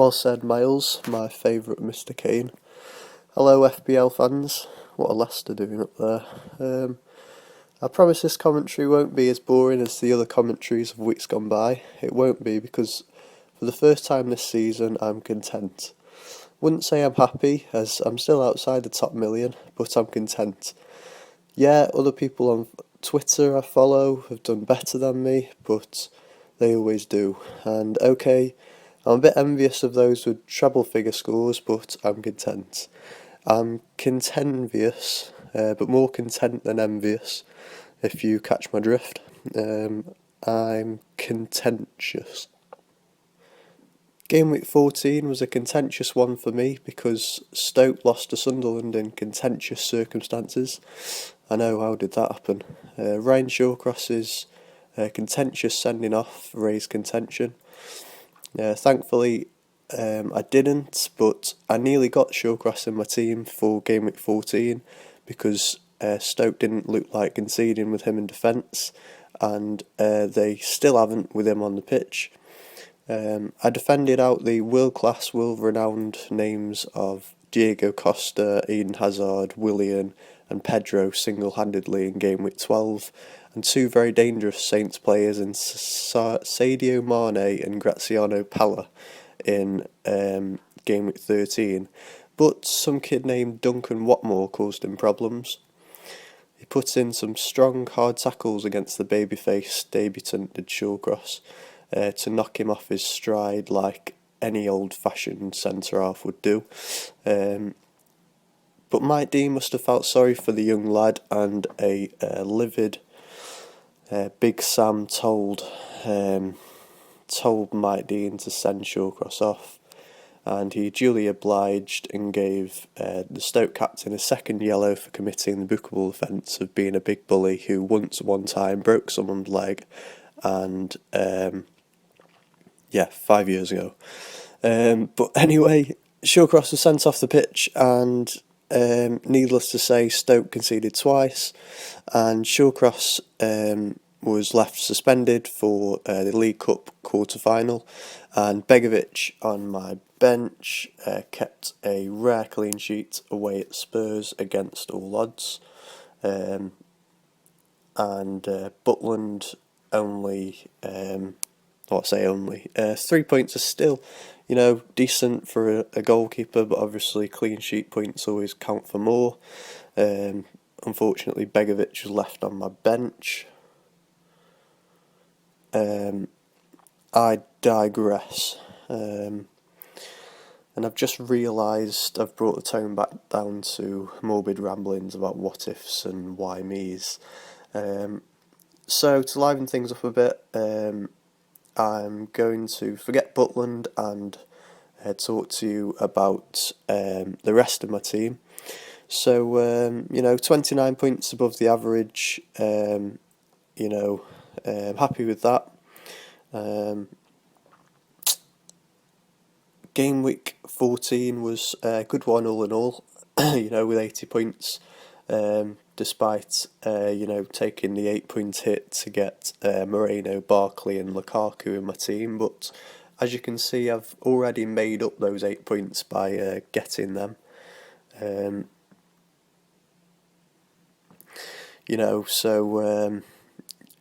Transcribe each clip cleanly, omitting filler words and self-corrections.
Well said, Miles, my favourite Mr. Kane. Hello, FPL fans. What are Leicester doing up there? I promise this commentary won't be as boring as the other commentaries of weeks gone by. It won't be because for the first time this season I'm content. Wouldn't say I'm happy, as I'm still outside the top million, but I'm content. Yeah, other people on Twitter I follow have done better than me, but they always do. And okay, I'm a bit envious of those with treble figure scores, but I'm content. I'm contenvious, but more content than envious, if you catch my drift. I'm contentious. Game week 14 was a contentious one for me because Stoke lost to Sunderland in contentious circumstances. I know, how did that happen? Ryan Shawcross's contentious sending off raised contention. Thankfully, I didn't, but I nearly got Shawcross in my team for game week 14 because Stoke didn't look like conceding with him in defence, and they still haven't with him on the pitch. I defended out the world-class, world-renowned names of Diego Costa, Eden Hazard, Willian and Pedro single-handedly in game week 12, and two very dangerous Saints players in Sadio Mane and Graziano Pella in game week 13, but some kid named Duncan Watmore caused him problems. He put in some strong, hard tackles against the babyface debutant did Shawcross to knock him off his stride like any old-fashioned centre-half would do. But Mike Dean must have felt sorry for the young lad, and a livid Big Sam told Mike Dean to send Shawcross off, and he duly obliged and gave the Stoke captain a second yellow for committing the bookable offence of being a big bully who one time broke someone's leg, and 5 years ago. But anyway, Shawcross was sent off the pitch, and needless to say, Stoke conceded twice, and Shawcross was left suspended for the League Cup quarter-final, and Begovic on my bench kept a rare clean sheet away at Spurs against all odds, and Butland only... 3 points are still, decent for a goalkeeper, but obviously clean sheet points always count for more. Unfortunately, Begovic was left on my bench. I digress. And I've just realised I've brought the tone back down to morbid ramblings about what ifs and why me's. So to liven things up a bit, I'm going to forget Butland and talk to you about the rest of my team. So, 29 points above the average, happy with that. Game week 14 was a good one all in all, with 80 points. Despite taking the 8-point hit to get Moreno, Barkley and Lukaku in my team, but as you can see, I've already made up those 8 points by getting them. It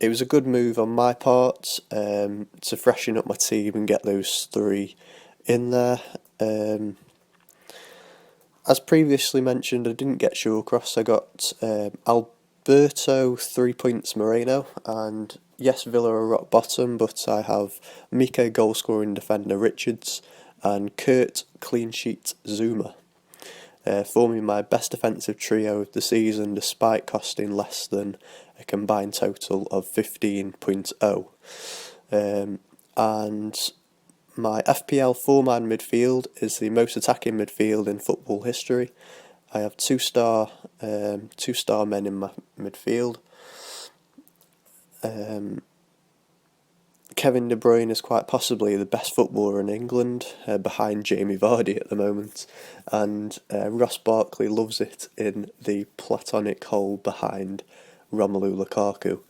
was a good move on my part to freshen up my team and get those 3 in there. As previously mentioned, I didn't get Shawcross. I got Alberto, 3 points Moreno, and yes, Villa are rock bottom, but I have Mika goal-scoring defender Richards and Kurt clean sheet Zuma, forming my best defensive trio of the season despite costing less than a combined total of 15.0. And my FPL 4-man midfield is the most attacking midfield in football history. I have two-star men in my midfield. Kevin De Bruyne is quite possibly the best footballer in England, behind Jamie Vardy at the moment, and Ross Barkley loves it in the platonic hole behind Romelu Lukaku.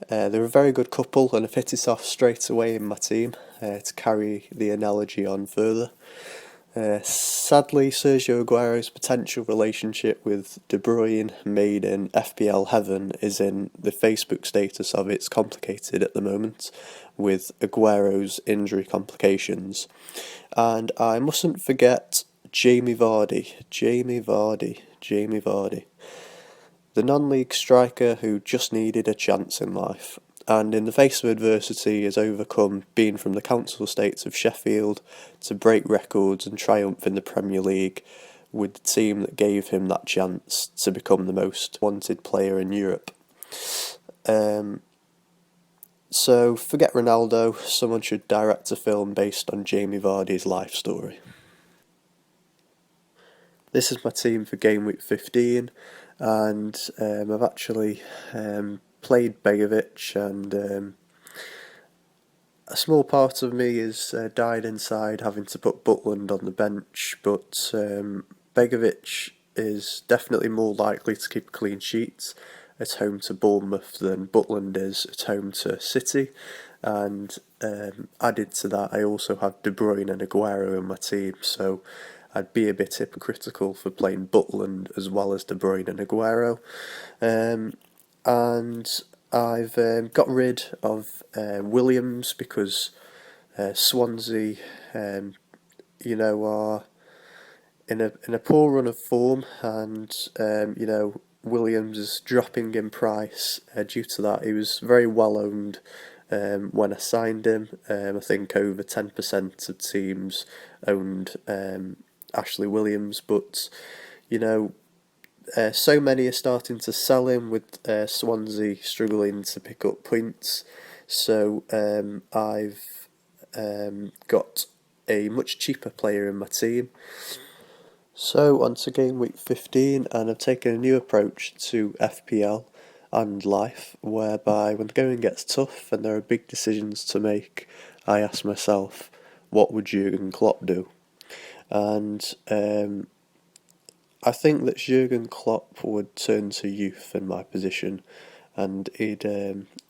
They're a very good couple and have hit it off straight away in my team, to carry the analogy on further. Sadly, Sergio Aguero's potential relationship with De Bruyne, made in FPL heaven, is in the Facebook status of "it's complicated" at the moment, with Aguero's injury complications. And I mustn't forget Jamie Vardy, the non-league striker who just needed a chance in life, and in the face of adversity has overcome being from the council estates of Sheffield to break records and triumph in the Premier League with the team that gave him that chance to become the most wanted player in Europe. So forget Ronaldo, someone should direct a film based on Jamie Vardy's life story. This is my team for game week 15, and I've actually played Begovic, and a small part of me has died inside having to put Butland on the bench, but Begovic is definitely more likely to keep a clean sheet at home to Bournemouth than Butland is at home to City, and added to that I also have De Bruyne and Aguero in my team, so I'd be a bit hypocritical for playing Butland as well as De Bruyne and Aguero. And I've got rid of Williams because Swansea, are in a poor run of form, and Williams is dropping in price due to that. He was very well owned when I signed him. I think over 10% of teams owned Ashley Williams, but so many are starting to sell him, with Swansea struggling to pick up points. So I've got a much cheaper player in my team. So on to game week 15, and I've taken a new approach to FPL and life, whereby when the going gets tough and there are big decisions to make, I ask myself, what would Jurgen Klopp do? And I think that Jurgen Klopp would turn to youth in my position, and he'd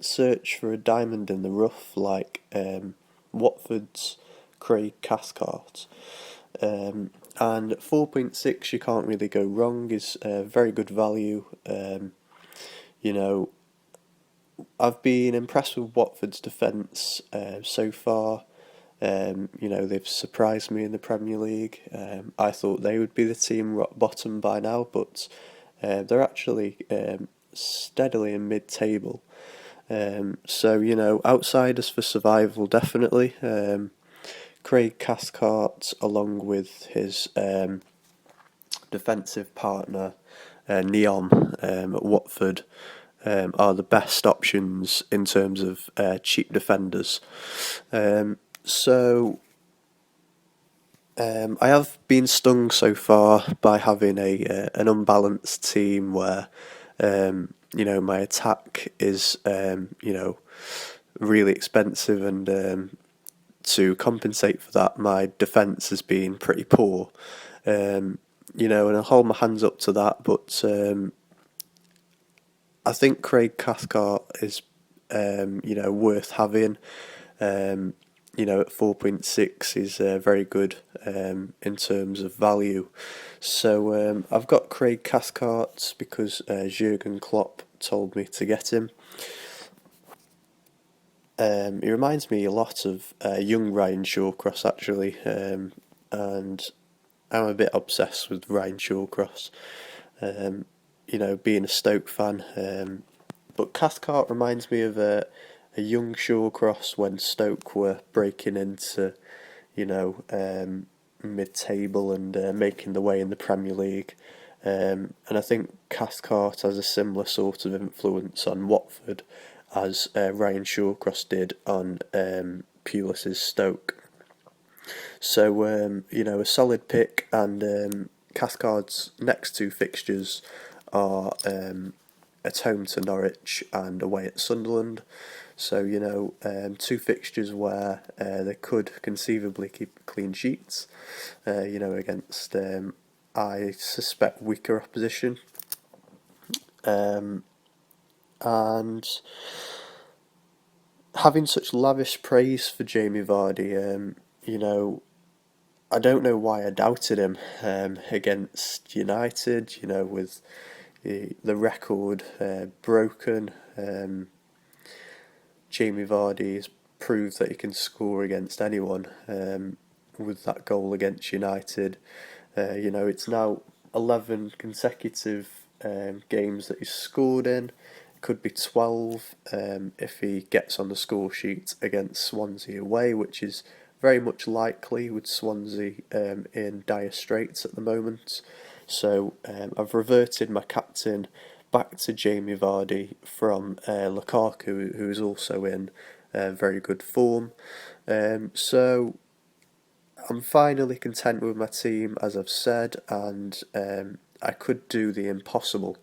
search for a diamond in the rough like Watford's Craig Cathcart. And at 4.6 you can't really go wrong, is very good value. I've been impressed with Watford's defence so far. They've surprised me in the Premier League. I thought they would be the team rock bottom by now, but they're actually steadily in mid-table. Outsiders for survival, definitely. Craig Cathcart, along with his defensive partner Neom at Watford, are the best options in terms of cheap defenders. I have been stung so far by having an unbalanced team where my attack is really expensive, and to compensate for that, my defence has been pretty poor. And I hold my hands up to that, but I think Craig Cathcart is worth having. At 4.6 is very good in terms of value. So I've got Craig Cathcart because Jurgen Klopp told me to get him. He reminds me a lot of young Ryan Shawcross, actually, and I'm a bit obsessed with Ryan Shawcross, being a Stoke fan. But Cathcart reminds me of a young Shawcross when Stoke were breaking into, mid-table and making the way in the Premier League. And I think Cathcart has a similar sort of influence on Watford as Ryan Shawcross did on Pulis's Stoke. So, a solid pick, and Cathcart's next two fixtures are at home to Norwich and away at Sunderland. So, two fixtures where they could conceivably keep clean sheets, against, I suspect, weaker opposition. And having such lavish praise for Jamie Vardy, you know, I don't know why I doubted him against United. You know, with the record broken, Jamie Vardy has proved that he can score against anyone. With that goal against United, you know, it's now 11 consecutive games that he's scored in. Could be 12 if he gets on the score sheet against Swansea away, which is very much likely with Swansea in dire straits at the moment. So I've reverted my captain back to Jamie Vardy from Lukaku, who is also in very good form. So I'm finally content with my team, as I've said, and I could do the impossible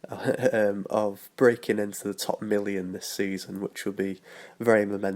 of breaking into the top million this season, which will be very momentous.